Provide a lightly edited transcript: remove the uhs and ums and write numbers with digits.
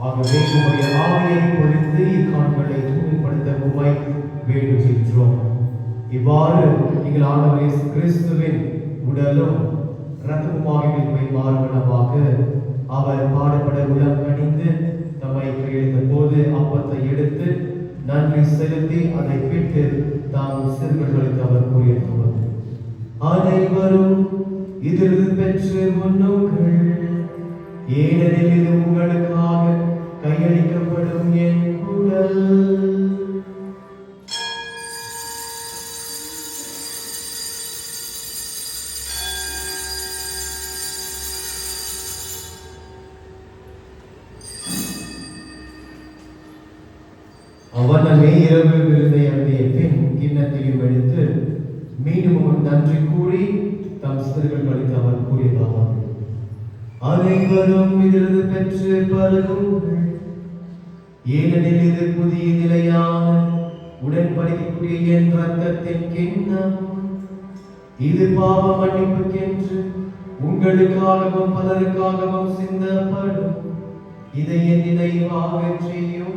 ஆகவே உம்முடைய ஆவியை பொழிந்து இக்காண்களை தூய்மைப்படுத்த உம்மை வேண்டுகின்றோம். இவ்வாறு நீங்கள் ஆண்டவர் இயேசு கிறிஸ்துவின் உடலும் இரத்தமுமாகிய மாறுவனவாக அவர் பாடுபட உளம் கனிந்து தம்மை கையெழுத்த போது அப்பத்தை எடுத்து நன்றி செலுத்தி அதை பிட்டு தாம் சிறுவர்களுக்கு அவர் கூறியவர், அனைவரும் இதிலிருந்து பெற்று உண்ணுங்கள், ஏனெனில் இது உங்களுக்காக கையளிக்கப்படும் என் உடல். அவனமே இரவு விருதை அருந்திய பின் கிண்ணத்தையும் எடுத்து மீண்டும் நன்றி கூறி தம் சிறுவர்களுக்கு அவர் கூறியதாகும், அனைவரும் இதிலிருந்து பெற்று பருகுங்கள், ஏனெனில் இது புதிய நிலையான உடன்படிக்கைக்குரிய என் இரத்தத்தின் கிண்ணம், இது பாவ மன்னிப்புக்கென்று உங்களுக்காகவும் பலருக்காகவும் சிந்தப்படும். இதை என் நினைவாகச் செய்யும்.